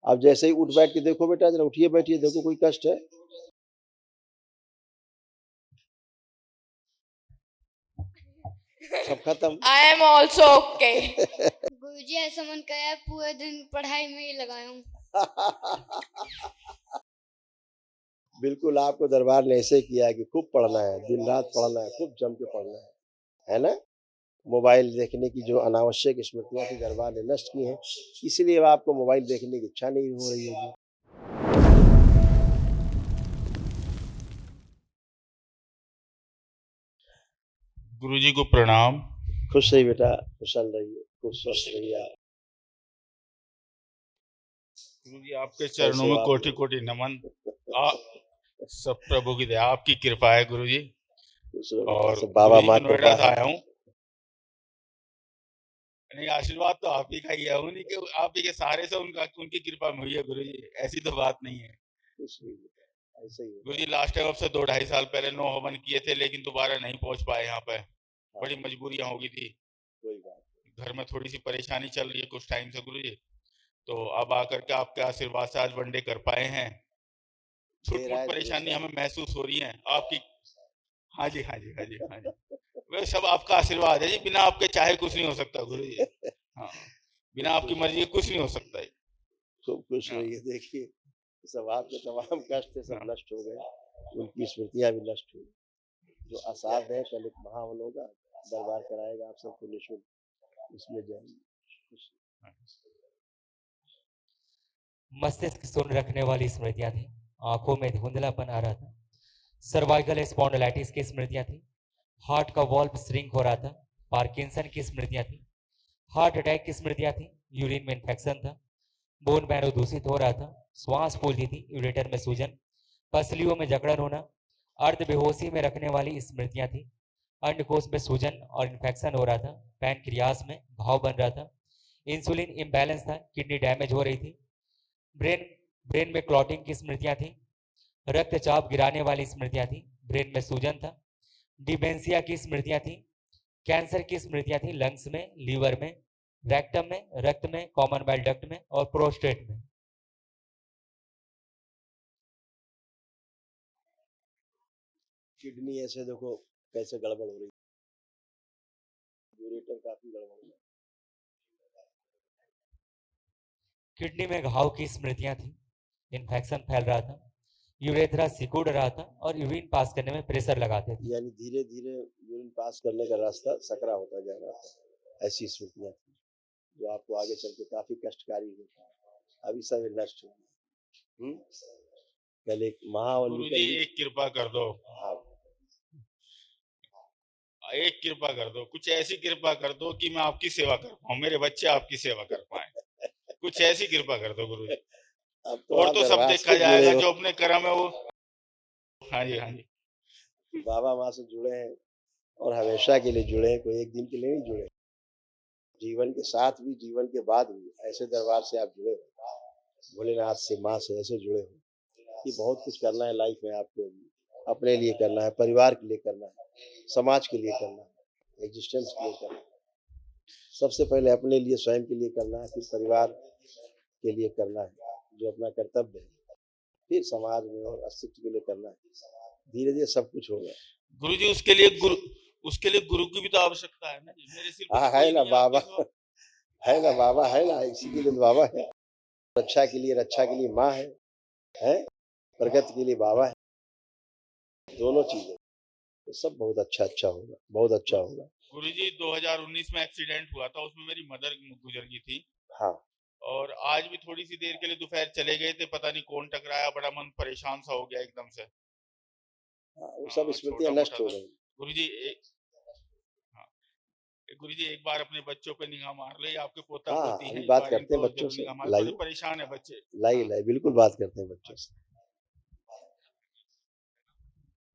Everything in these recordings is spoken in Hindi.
आप जैसे ही उठ बैठ के देखो बेटा, जरा उठिए बैठिए, देखो कोई कष्ट है? सब खत्म। I am also okay. गुरुजी ऐसा मन करे पूरे दिन पढ़ाई में ही लगाया हूँ। बिल्कुल आपको दरबार ने ऐसे किया है कि खूब पढ़ना है, दिन रात पढ़ना है, खूब जम के पढ़ना है ना? मोबाइल देखने की जो अनावश्यक स्मृतियां थी दरबार ने नष्ट की हैं, इसीलिए अब आपको मोबाइल देखने की इच्छा नहीं हो रही होगी। गुरुजी को प्रणाम। खुश रहिए बेटा, कुशल रहिए, खूब स्वस्थ रहिए आप। गुरुजी आपके चरणों कैसे हो में आप कोटि लोग? कोटि नमन। सब प्रभु की दया, आपकी कृपा है गुरुजी। खुश रहो बेटा, और सब बाबा गुरुजी माँ मैं नोएडा कृपा से है। आया हूँ। नहीं, आशीर्वाद तो आप ही का ही है, उन्हीं के, आप ही के सहारे से उनकी कृपा में हुई है गुरुजी, ऐसी तो बात नहीं है। खुश रहिए बेटा, ऐसे ही गुरुजी लास्ट टाइम आपसे 2-2.5 साल पहले 9 हवन किए थे, लेकिन दोबारा नहीं पहुंच पाए यहाँ पे, बड़ी मजबूरियां हो गई थी। कोई बात घर में थोड़ी सी परेशानी चल रही है कुछ टाइम से गुरुजी, तो अब आकर के आपके आशीर्वाद से आज वनडे कर पाए हैं। छोटी देर मोटी आए परेशानी दुरुस्त हमें आए। महसूस हो रही है आपकी। हाँ जी, हाँ जी, हाँ जी, हाँ जी। वह सब आपका आशीर्वाद है जी, बिना आपके चाहे कुछ नहीं हो सकता गुरु जी। हाँ, बिना आपकी मर्जी के कुछ नहीं हो सकता है। खूब खुश हाँ, रहिए। देखिए सब आपके तमाम कष्ट थे, सब हाँ। नष्ट हो गए, उनकी स्मृतियां भी नष्ट हुई। जो असाध्य है कल एक महावन होगा, दरबार कराएगा आप सबको निःशुल्क, उसमें जाइए। खुश मस्तिष्क शून्य रखने वाली स्मृतियां थी। आंखों में धुंधलापन आ रहा था। सर्वाइकल स्पॉन्डिलाइटिस की स्मृतियां थी। हार्ट का वॉल्व श्रिंक हो रहा था। पार्किंसन की स्मृतियां थी। हार्ट अटैक की स्मृतियां थी। यूरिन में इन्फेक्शन था। बोन मैरो दूषित हो रहा था। श्वास फूलती थी। यूरेटर में सूजन, पसलियों में जकड़न होना, अर्ध बेहोशी में रखने वाली स्मृतियां थी। अंडकोश में सूजन और इन्फेक्शन हो रहा था। पैनक्रियास में घाव बन रहा था। इंसुलिन इम्बैलेंस था। किडनी डैमेज हो रही थी। ब्रेन ब्रेन में क्लॉटिंग की स्मृतियां थी। रक्तचाप गिराने वाली स्मृतियां थी। ब्रेन में सूजन था। डिमेंशिया की स्मृतियां थी। कैंसर की स्मृतियां थी। लंग्स में, लीवर में, रेक्टम में, रक्त में, कॉमन बाइल डक्ट में और प्रोस्टेट में। किडनी ऐसे देखो कैसे गड़बड़ हो रही है, यूरेटर काफी गड़बड़ हो रहा है। किडनी में घाव की स्मृतियां थी। इन्फेक्शन फैल रहा था। यूरेथ्रा सिकुड़ रहा था और यूरिन पास करने में प्रेशर लगाते थे। यानी धीरे धीरे यूरिन पास करने का रास्ता सकरा होता जा रहा था। ऐसी स्मृतियां थी जो आपको आगे चल के काफी कष्टकारी होगी। अभी सब नष्ट हो गई। कल एक महावन गुरु निकल जी गई। एक कृपा कर दो, हाँ, एक कृपा कर दो, कुछ ऐसी कृपा कर दो कि मैं आपकी सेवा कर पाऊँ, मेरे बच्चे आपकी सेवा कर पाए। कुछ ऐसी कृपा कर दो गुरु जी। अब तो और आप तो सब दरबार देखा से जुड़े जाएगा, हो, जो अपने कर्म है वो। हाँ जी, हाँ जी। बाबा माँ से जुड़े हैं और हमेशा के लिए जुड़े हैं, कोई एक दिन के लिए नहीं जुड़े। जीवन के साथ भी, जीवन के बाद भी ऐसे दरबार से आप जुड़े हो, भोलेनाथ से, माँ से ऐसे जुड़े हो कि बहुत कुछ करना है लाइफ में आपको। अपने लिए करना है, परिवार के लिए करना है, समाज के लिए करना है, एग्जिस्टेंस के लिए करना है। सबसे पहले अपने लिए, स्वयं के लिए करना है, फिर परिवार के लिए करना है जो अपना कर्तव्य है, फिर समाज में और अस्तित्व के लिए करना है। धीरे धीरे सब कुछ होगा। गुरु जी उसके लिए गुरु की भी तो आवश्यकता है ना जी। मेरे सिर पे तो है कोई ना नहीं है बाबा, आपके सिवा। है ना बाबा, है ना, इसी के लिए तो बाबा है। रक्षा के लिए माँ है, प्रगति के लिए बाबा है। दोनों चीजें, तो सब बहुत अच्छा अच्छा होगा, बहुत अच्छा होगा। गुरु जी 2019 में एक्सीडेंट हुआ था, उसमें मेरी मदर गुजर गई थी। हाँ, और आज भी थोड़ी सी देर के लिए दोपहर चले गए थे, पता नहीं कौन टकराया, बड़ा मन परेशान सा हो गया एकदम से। वो सब हाँ, स्मृतियां छोटा नष्ट मोटा हो था। गई। गुरु जी हाँ, गुरु जी एक बार अपने बच्चों पे निगाह मार ले, आपके पोता हाँ, पोती अभी हैं, एक बात बार करते हैं इनको बच्चों जरूर से, निगाह मार, थोड़े लाई परेशान है बच्चे। लाई हाँ, लाई बिल्कुल बात करते हैं बच्चों से,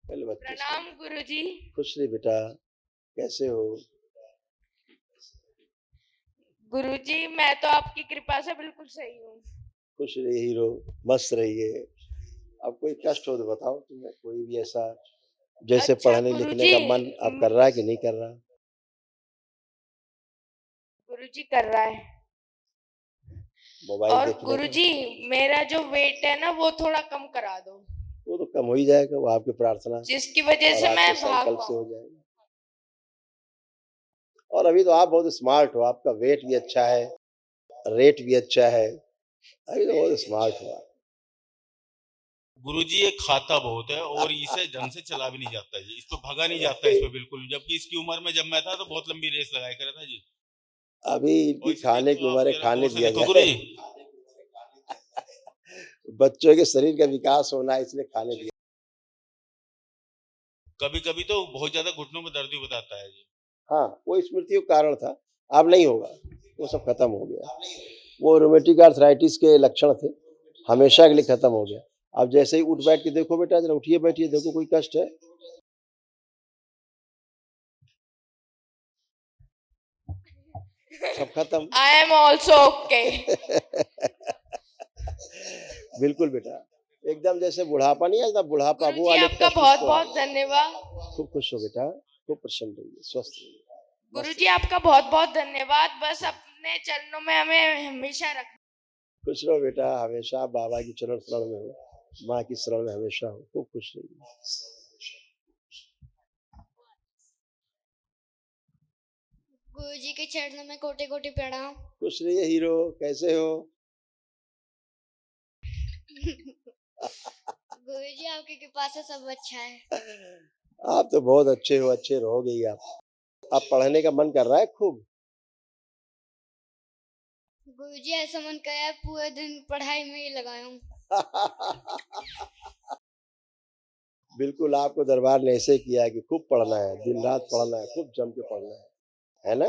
पहले बच्चों से। प्रणाम गुरुजी। खुश रही बेटा, कैसे हो? गुरुजी मैं तो आपकी कृपा से बिल्कुल सही हूँ। खुश रहिए हीरो, मस्त रहिए। अब कोई कष्ट हो तो बताओ तुम्हें, कोई भी ऐसा, जैसे अच्छा पढ़ने लिखने गुरुजी, का मन अब कर रहा है कि नहीं कर रहा? गुरुजी कर रहा है। मोबाइल और देखने का। गुरुजी मेरा जो वेट है ना वो थोड़ा कम करा दो, वो तो कम हो ही जाएगा, वो आपकी प्रार्थना जिसकी वजह और से मैं आपके भाग संकल्प से पाऊँ। हो जाएगा। और अभी तो आप बहुत स्मार्ट हो, आपका वेट भी अच्छा है, रेट भी अच्छा है, अभी तो बहुत स्मार्ट हो आप। गुरुजी ये खाता बहुत है और इसे ढंग से चला भी नहीं जाता है जी, इस पे भागा नहीं जाता है इस पे बिल्कुल भी। जबकि इसकी उम्र में जब मैं था तो बहुत लंबी रेस लगाया करा था जी। अभी और इनकी इसे खाने की देखो, आप उम्र है, जरा खाने गौर से दिया देखो जाए। गुरुजी। बच्चों के शरीर का विकास होना है, इसलिए खाने दिया। कभी कभी तो बहुत ज्यादा घुटनों में दर्द भी बताता है जी। हाँ, वो स्मृतियों का कारण था, अब नहीं होगा, वो सब खत्म हो गया। वो रोमेटिक आर्थराइटिस के लक्षण थे, हमेशा के लिए खत्म हो गया। अब जैसे ही उठ बैठ के देखो बेटा, जरा उठिए बैठिए, देखो कोई कष्ट है? सब खत्म। I am also okay. बिल्कुल बेटा, एकदम जैसे बुढ़ापा नहीं आता, बुढ़ापा वो गुरुजी वाले आपका कष्ट बहुत उसको आ बहुत गए। धन्यवाद। खूब खुश हो बेटा, खूब प्रसन्न रहिए, स्वस्थ रहिए, मस्त गुरुजी रहिए। आपका बहुत बहुत धन्यवाद। बस अपने चरणों में हमें हमेशा रखना। खुश रहो बेटा, हमेशा बाबा की चरण शरण में हो, माँ की शरण में हमेशा हो, खूब खुश रहिए। गुरुजी के चरणों में कोटि कोटि प्रणाम। खुश रहिए हीरो, कैसे हो? गुरुजी आपकी कृपा से सब अच्छा है। आप तो बहुत अच्छे हो, अच्छे रहोगे ही आप। अब पढ़ने का मन कर रहा है खूब। गुरुजी ऐसा मन कर रहा है पूरे दिन पढ़ाई में ही लगाया हूँ। बिल्कुल, आपको दरबार ने ऐसे किया है कि खूब पढ़ना है, दिन रात पढ़ना है, खूब जम के पढ़ना है ना?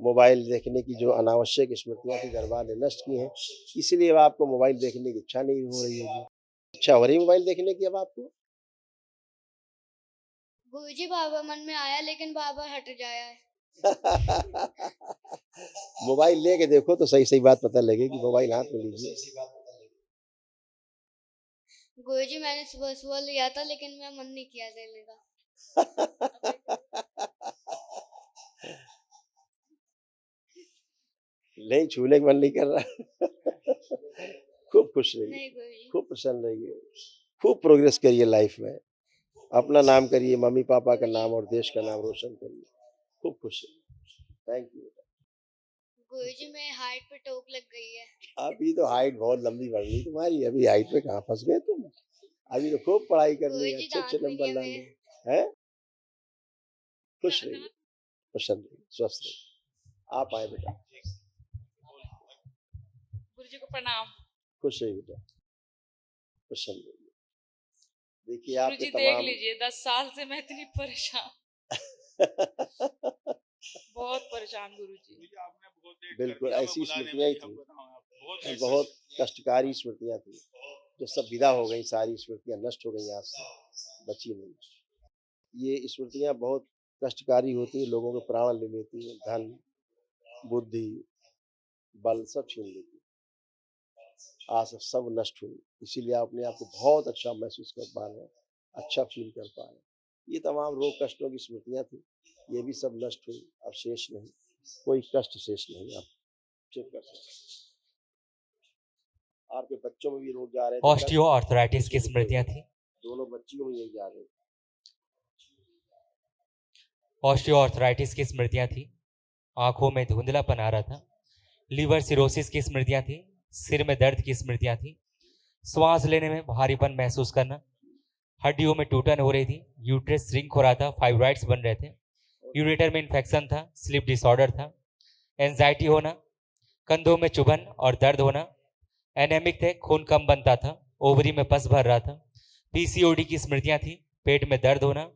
मोबाइल देखने की जो अनावश्यक स्मृतियां थी दरबार ने नष्ट की हैं, इसीलिए अब आपको मोबाइल देखने की इच्छा नहीं हो रही होगी। इच्छा हो रही है मोबाइल देखने की अब आपको? गुरुजी बाबा मन में आया लेकिन बाबा हट जाया है। मोबाइल लेके देखो तो सही सही बात पता लगेगी, मोबाइल हाथ में लीजिए। गुरुजी मैंने सुबह सुबह लिया था लेकिन मैं मन नहीं किया लेने का। नहीं, छूने का मन नहीं कर रहा। खूब खुश रहिए, नहीं गुरुजी। खूब प्रसन्न रहिए, खूब प्रोग्रेस करिए लाइफ में, अपना नाम करिए, मम्मी पापा का नाम और देश का नाम रोशन करिए, खूब खुश रहिए। Thank you. गुरुजी मेरे हाइट पे टोक लग गई है। अभी तो हाइट बहुत लंबी बढ़ रही तुम्हारी, अभी हाइट पे कहाँ फंस गए तुम? अभी तो खूब पढ़ाई करनी है, गुरुजी अच्छे अच्छे दांत भी नहीं नंबर है लाने मेरे। हैं। खुश रहिए, प्रसन्न रहिए, स्वस्थ रहिए। आप आए बेटा, गुरुजी को प्रणाम। खुश रहिए बेटा, प्रसन्न रहिए। देखिए आपके गुरुजी देख तमाम लीजिए 10 साल से मैं इतनी परेशान, बहुत परेशान गुरुजी। आपने बहुत लेट कर बिल्कुल दिया हमें ऐसी बुलाने में स्मृतियां ही जी, हम थी, बताऊं आपको, बहुत लेट कर बहुत दिया। कष्टकारी स्मृतियां थी, जो सब विदा हो गई, सारी स्मृतियां नष्ट हो गई, आज से बची नहीं। ये स्मृतियां बहुत कष्टकारी होती है, लोगों के प्राण ले लेती है, धन बुद्धि बल सब छीन लेती है। आज सब नष्ट हुई, इसीलिए अपने आप को बहुत अच्छा महसूस कर पा रहे हैं, अच्छा फील कर पा रहे हैं। ये तमाम रोग कष्टों की स्मृतियां थी, ये भी सब नष्ट हुई, अब शेष नहीं, कोई कष्ट शेष नहीं। आप चेक कर सकते हैं। आपके बच्चों में भी रोग जा रहे थे, ऑस्टियोआर्थराइटिस की स्मृतियां थी। दोनों बच्चियों में यही जा रहे थे। ऑस्टियोआर्थराइटिस की स्मृतियां थी, आंखों में धुंधलापन आ रहा था। लीवर सिरोसिस की स्मृतियां थी, सिर में दर्द की स्मृतियां थी, श्वास लेने में भारीपन महसूस करना, हड्डियों में टूटन हो रही थी, यूट्रस श्रिंक हो रहा था, फाइब्रॉइड्स बन रहे थे, यूरेटर में इन्फेक्शन था, स्लीप डिसऑर्डर था, एंजाइटी होना, कंधों में चुभन और दर्द होना, एनेमिक थे, खून कम बनता था, ओवरी में पस भर रहा था, पीसीओडी की स्मृतियां थी, पेट में दर्द होना,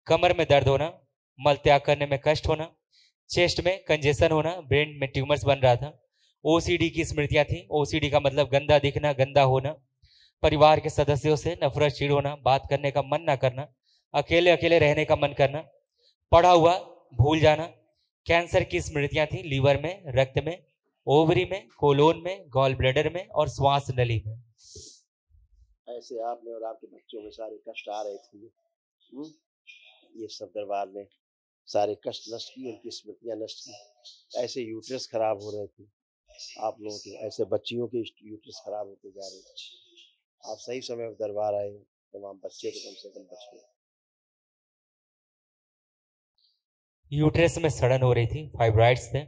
कमर में दर्द होना, मल त्याग करने में कष्ट होना, चेस्ट में कंजेशन होना, ब्रेन में ट्यूमर्स बन रहा था, ओसीडी की स्मृतियां थी। ओसीडी का मतलब गंदा दिखना, गंदा होना, परिवार के सदस्यों से नफरत चिड़ होना, बात करने का मन ना करना, अकेले अकेले रहने का मन करना, पढ़ा हुआ भूल जाना, कैंसर की स्मृतियां थी, लीवर में, रक्त में, ओवरी में, कोलोन में, गॉल ब्लैडर में और श्वास नली में। ऐसे आप में और आपके बच्चों में सारे कष्ट आ रहे थे। ये सब दरबार ने सारे कष्ट नष्ट किए, उनकी स्मृतियां नष्ट की। ऐसे यूट्रस खराब हो रहे थे, आप लोगों के ऐसे बच्चियों के यूट्रस खराब होते जा रहे हैं। आप सही समय पर दरबार आए, तमाम बच्चे तो कम से कम बच गए। यूट्रस में सड़न हो रही थी, फाइब्रॉइड्स थे,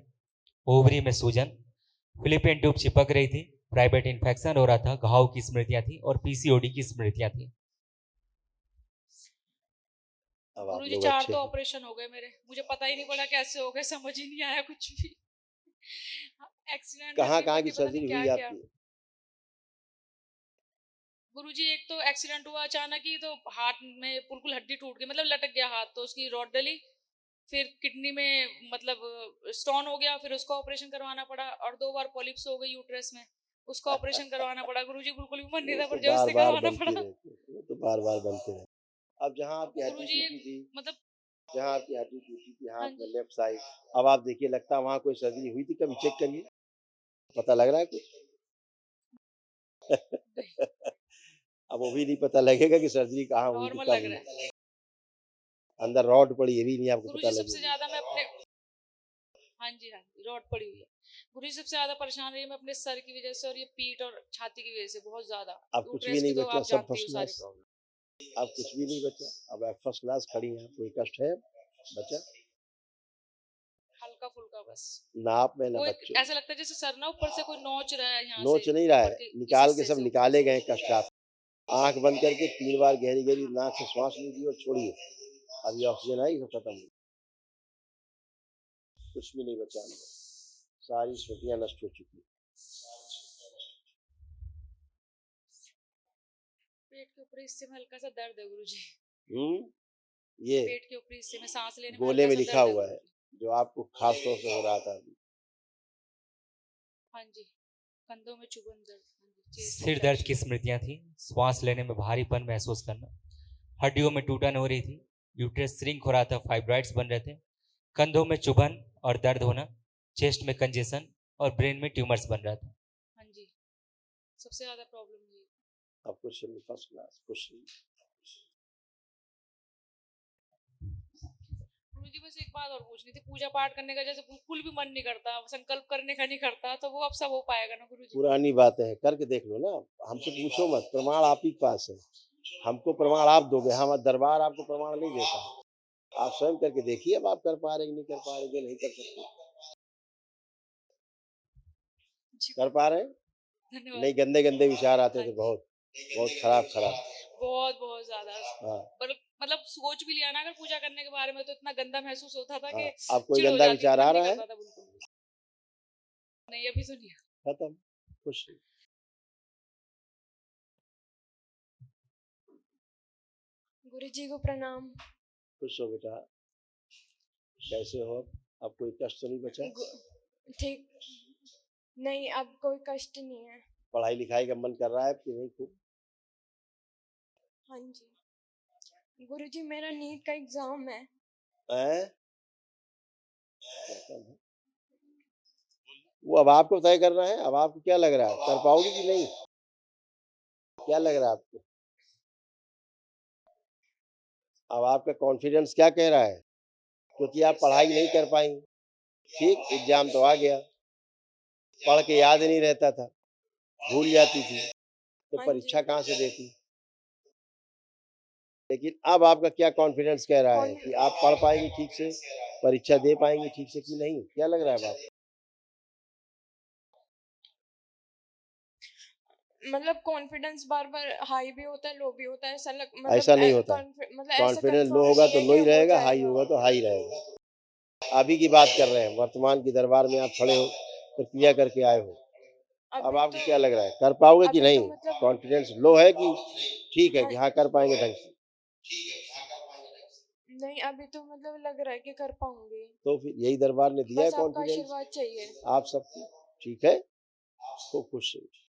ओवरी में सूजन, फिलिपियन ट्यूब चिपक रही थी, प्राइवेट इन्फेक्शन हो रहा था, घाव की स्मृतियां थी और पीसीओडी की स्मृतियां थी। अब आप गुरुजी लोग 4 अच्छे तो हैं। ऑपरेशन हो गए मेरे, मुझे पता ही नहीं पड़ा कैसे हो गए, समझ ही नहीं आया कुछ भी। एक्सीडेंट में कहाँ भी कहाँ पता की नहीं सर्जरी क्या हुई क्या। आपकी? गुरुजी एक तो एक्सीडेंट हुआ अचानक ही, तो हाथ में बिल्कुल हड्डी टूट गई, मतलब लटक गया हाथ, तो उसकी रॉड डली, फिर किडनी में मतलब स्टोन हो गया, फिर उसका ऑपरेशन करवाना पड़ा, और 2 बार पॉलिप्स हो गई यूट्रस में, उसका ऑपरेशन करवाना पड़ा। गुरुजी बिल्कुल भी मन नहीं वो था, तो पर बार जबरदस्ती बार करवाना बनते पड़ा। रहते, वो तो बार बार बनते रहते। अब जहाँ आपकी हड्डी गुरुजी टूटी थी, मतलब जहाँ आपकी हड्डी टूटी थी हाँ हाथ में जी, लेफ्ट साइड, अब आप देखिए लगता है वहाँ कोई सर्जरी हुई थी, कभी चेक करिए, पता लग रहा है कुछ? नहीं, अब वो भी नहीं पता लगेगा कि सर्जरी कहाँ हुई थी, नॉर्मल कब लग हुई रहा है। थी। अंदर रॉड पड़ी, ये भी नहीं आपको पता गुरुजी सबसे लगेगा। ज्यादा मैं अपने हाँ जी, हाँ जी, रॉड पड़ी हुई है। गुरुजी सबसे ज्यादा परेशान रही मैं अपने सर की वजह से, और ये पीठ और छाती की वजह से बहुत ज्यादा। अब कुछ भी यूट्रस की नहीं तो बचा, आप सब जानती हो फर्स्ट सारी क्लास। प्रॉब्लम। अब कुछ भी नहीं बचा, अब आप फर्स्ट क्लास खड़ी हैं, कोई कष्ट है बचा? हल्का फुल्का बस। नाप में ना वो एक बच्चों, ऐसा लगता है जैसे सर ना ऊपर से कोई नोच रहा है, यहाँ से नोच नहीं रहा ऊपर है, के इस निकाल के हिस्से सब से ऊपर निकाले से। गए कष्ट। आप आंख बंद करके 3 बार गहरी गहरी नाक से श्वास लीजिए और छोड़िए। अब ये ऑक्सीजन आई, सब खत्म हो, कुछ भी नहीं बचा अंदर, सारी स्मृतियां नष्ट हो चुकी। पेट के ऊपरी हिस्से में हल्का सा दर्द है गुरुजी। ये पेट के ऊपरी हिस्से में सांस लेने में गोले हल्का में सा लिखा दर्द है हुआ है, गुरुजी। जो आपको खास तौर से हो रहा था अभी। हाँ जी, कंधों में चुभन दर्द, हाँ जी, चेस्ट सिर दर्द की इन्फेक्शन। स्मृतियां थी, श्वास लेने में भारीपन महसूस करना, हड्डियों में टूटन हो रही थी, यूट्रस श्रिंक हो रहा था, फाइब्रॉइड्स बन रहे थे, कंधों में चुभन और दर्द होना, चेस्ट में कंजेशन और ब्रेन में ट्यूमर्स बन रहा था। हाँ जी, सबसे ज्यादा प्रॉब्लम ये है। अब कुछ नहीं, फर्स्ट क्लास, कुछ नहीं। गुरुजी बस एक बात और पूछनी थी, पूजा पाठ करने का जैसे बिल्कुल भी मन नहीं करता, संकल्प करने का नहीं करता, तो वो अब सब हो पाएगा ना गुरुजी? पुरानी बातें हैं, करके देख लो ना, हमसे पूछो मत, प्रमाण आप ही के पास है। हमको प्रमाण आप दोगे, हम दरबार आपको प्रमाण नहीं देता। आप स्वयं करके देखिए, अब आप कर पा रहे कि नहीं कर पा रहे, जो नहीं कर सकते। जी, कर पा रहे हैं? धन्यवाद। नहीं, गंदे गंदे विचार आते हाँ थे, जी, बहुत बहुत खराब खराब। बहुत बहुत ज्यादा। हाँ पर मतलब सोच भी लिया ना अगर पूजा करने के बारे में, तो इतना गंदा महसूस होता था हाँ। कि अब कोई चिढ़ हो गंदा जाती थी, विचार मन आ नहीं रहा है? करता था बिल्कुल भी। नहीं, अभी तो नहीं। खत्म, खुश। गुरुजी को प्रणाम। खुश हो बेटा, कैसे हो? अब कोई कष्ट तो नहीं बचा? ठीक, नहीं अब कोई कष्ट नहीं है। पढ़ाई लिखाई का मन कर रहा है कि नहीं खूब? हाँ जी गुरुजी, मेरा नीट का एग्जाम है। हैं? वो अब आपको तय करना है। अब आपको क्या लग रहा है, कर पाओगे कि नहीं? क्या लग रहा है आपको? अब आपका कॉन्फिडेंस क्या कह रहा है? क्योंकि आप पढ़ाई नहीं कर पाएंगे। ठीक, एग्जाम तो आ गया, पढ़ के याद नहीं रहता था, भूल जाती थी, तो हाँ परीक्षा जी, कहाँ से देती? लेकिन अब आपका क्या कॉन्फिडेंस कह रहा है कि आप पढ़ पाएंगे ठीक से, परीक्षा दे पाएंगे ठीक से कि नहीं? क्या लग रहा है आपको? मतलब कॉन्फिडेंस बार बार हाई भी होता है, लो भी होता है, ऐसा ऐसा नहीं होता, मतलब ऐसा कॉन्फिडेंस लो कंफर्म होगा नहीं तो है लो कि ही हो रहेगा, हाई जाएगा। होगा तो हाई रहेगा। अभी की बात कर रहे हैं, वर्तमान की दरबार में आप खड़े हो, प्रक्रिया करके आए हो। अब अभी आपको तो क्या लग रहा है, कर पाओगे कि अभी नहीं? तो मतलब कॉन्फिडेंस लो है कि ठीक है हाँ, कि हाँ कर पाएंगे ढंग से? नहीं अभी तो मतलब लग रहा है कि कर पाऊंगी। तो फिर यही दरबार ने दिया है बस आपका कॉन्फिडेंस आशीर्वाद चाहिए। आप सबको। ठीक है, खूब खुश रहिए।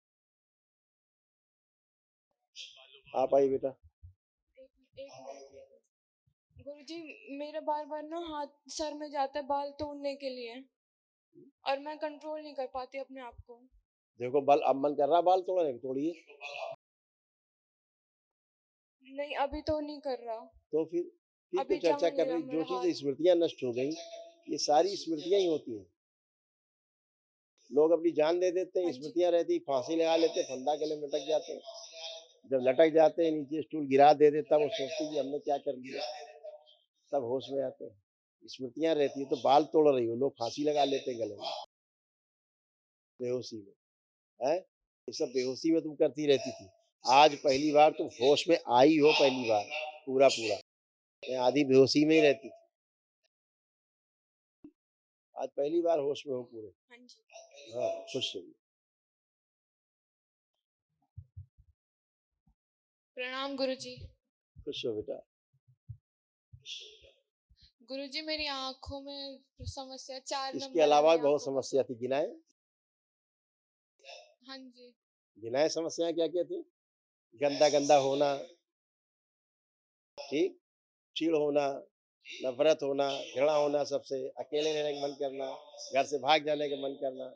आप आइए बेटा। एक मिनट गुरुजी, मेरा बार बार ना हाथ सर में जाता है बाल तोड़ने के लिए, और मैं कंट्रोल नहीं कर पाती अपने आप को। देखो बल, अब मन कर रहा बाल तोड़ने, तोड़िए। नहीं अभी तो नहीं कर रहा। तो फिर तो अभी जा चर्चा नहीं कर रहा रही, जो मेरा चीजें हाथ। स्मृतियां नष्ट हो गई, ये सारी स्मृतियां ही होती हैं। लोग अपनी जान दे देते हैं, हाँ जी। स्मृतियां रहती, फांसी लगा लेते, फंदा गले में लटक जाते हैं। जब लटक जाते हैं नीचे स्टूल गिरा दे देता, वो सोचते कि हमने क्या कर लिया, तब होश में आते हैं। स्मृतियां रहती है तो बाल तोड़ रही हो, लोग फांसी लगा लेते हैं गले में बेहोशी में, है ये सब बेहोशी में तुम करती रहती थी। आज पहली बार तुम होश में आई हो, पहली बार पूरा पूरा। मैं आधी बेहोशी में ही रहती थी, आज पहली बार होश में हो पूरे। हाँ जी। हाँ, खुश रहिए। प्रणाम गुरुजी। खुश हो बेटा। गुरुजी मेरी आंखों में समस्या 4 इसके नंबर आ अलावा रही भी बहुत आंखों का। समस्या थी, गिनाए हाँ जी। गिनाए समस्याएं क्या क्या थी? गंदा गंदा होना, ठीक, चिड़ होना, नफरत होना, घृणा होना सबसे, अकेले रहने का मन करना, घर से भाग जाने का मन करना,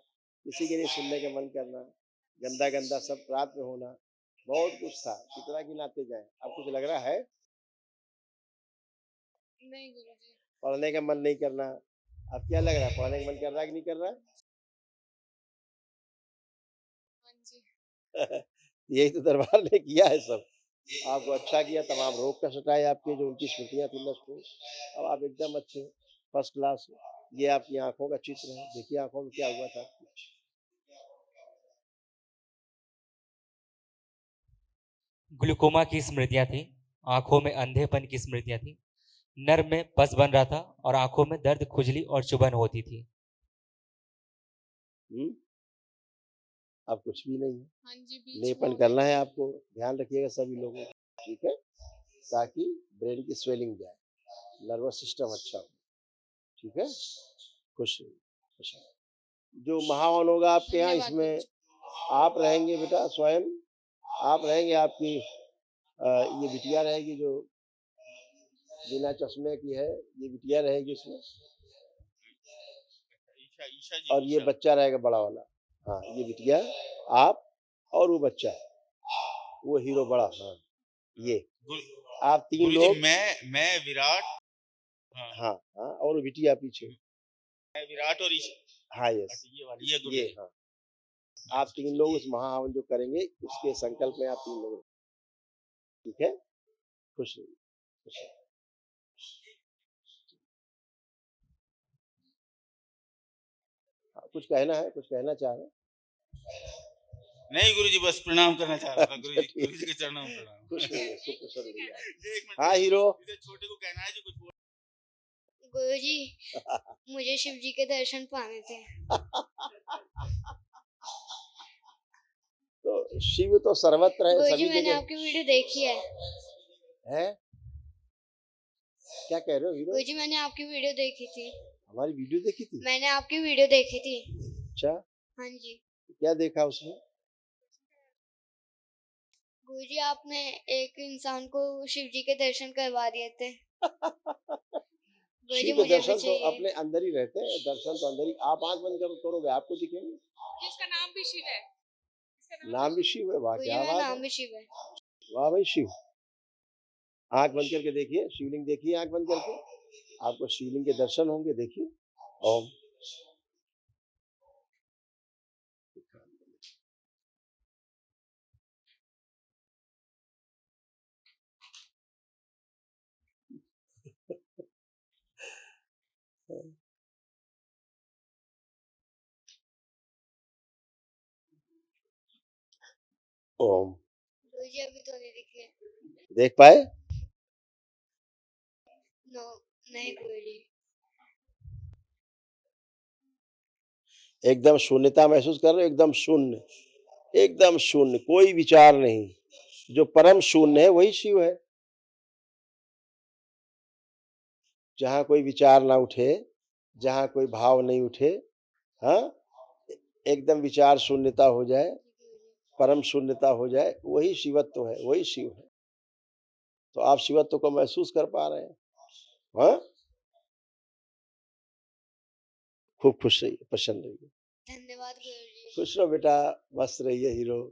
किसी के नहीं सुनने का मन करना, गंदा गंदा सब रात में होना, बहुत कुछ था। कितना गिनाते जाए? अब कुछ लग रहा है? नहीं गुरुजी। पढ़ने का मन नहीं करना, अब क्या लग रहा है? पढ़ने का मन कर रहा है कि नहीं कर रहा है? हाँ जी। यही तो दरबार ने किया है सब, आपको अच्छा किया, तमाम रोग का सटाए आपके, जो उनकी स्मृतियां थी नष्ट हुई। अब आप एकदम अच्छे हो, फर्स्ट क्लास हो। ये आपकी आंखों का चित्र है, देखिए आंखों में क्या हुआ था। ग्लूकोमा की स्मृतियां थी, आंखों में अंधेपन की स्मृतियां थी, नर्व में पस बन रहा था और आंखों में दर्द, खुजली और चुभन होती थी। अब कुछ भी नहीं है। हाँ जी बीच में लेपन हो करना गई है थी। आपको, ध्यान रखिएगा सभी लोगों को, ठीक है, ताकि ब्रेन की स्वेलिंग जाए, नर्वस सिस्टम अच्छा हो, ठीक है। खुश रहिए, खुश रहिए। जो महावन होगा आपके यहाँ, धन्यवाद इसमें गुरुजी। आप रहेंगे बेटा, स्वयं आप रहेंगे, आपकी ये बिटिया रहेगी जो बिना चश्मे की है, ये बिटिया रहेगी उसमें, ईशा ईशा जी, और ये ईशा। बच्चा रहेगा बड़ा वाला। हाँ, ये बिटिया, आप और वो बच्चा, वो हीरो बड़ा। हाँ, ये आप तीन गुरुजी लोग। मैं विराट, हाँ हाँ हाँ, और वो बिटिया पीछे। मैं विराट और ईशा। हाँ, यस, अच्छा, ये वाली, ये ये गुरुजी। हाँ, आप तीन लोग उस महाहवन जो करेंगे उसके संकल्प में आप तीन लोग, ठीक है। खुश रहिए, खुश रहिए। हाँ, कुछ कहना है, कुछ कहना चाह रहे हैं? नहीं गुरुजी, बस प्रणाम करना चाह रहा था अच्छा, गुरुजी, ठीक गुरुजी के चरणों में प्रणाम। खुश रहिए, खूब खुश रहिए। एक मिनट, हाँ हीरो, इसे छोटे को कहना है जी कुछ बोल। गुरुजी मुझे शिव जी के दर्शन पाने थे। तो शिव तो सर्वत्र है, गुरुजी सभी मैंने जगह आपकी वीडियो देखी है। है। क्या कह रहे हो हीरो? गुरुजी मैंने आपकी वीडियो देखी थी। हमारी वीडियो देखी थी? मैंने आपकी वीडियो देखी थी। अच्छा, हाँ जी। क्या देखा उसमें? गुरुजी आपने एक इंसान को शिव जी के दर्शन करवा दिए थे। गुरुजी शिव के मुझे भी दर्शन तो चाहिए। अपने अंदर ही रहते हैं, दर्शन तो अंदर ही। आप आंख बंद करोगे आपको दिखेंगे। जिसका नाम भी शिव है, नाम भी शिव है, वाह गुरुजी क्या मेरा बात नाम है, भी शिव है। वाह भाई शिव। आंख बंद करके देखिए, शिवलिंग देखिए आंख बंद करके, आपको शिवलिंग के दर्शन होंगे। देखिए, ओम। ओम। गुरुजी अभी तो नहीं दिखे। देख पाए? नो, नहीं गुरुजी। एकदम शून्यता महसूस कर रहे हो, एकदम शून्य, एकदम शून्य, कोई विचार नहीं। जो परम शून्य है वही शिव है। जहां कोई विचार ना उठे, जहां कोई भाव नहीं उठे, हाँ, एकदम विचार शून्यता हो जाए, परम शून्यता हो जाए, वही शिवत्व है, वही शिव है। तो आप शिवत्व को महसूस कर पा रहे हैं। हाँ, खूब खुश रहिए, प्रसन्न रहिए। धन्यवाद गुरुजी। खुश रहो बेटा, मस्त रहिए हीरो।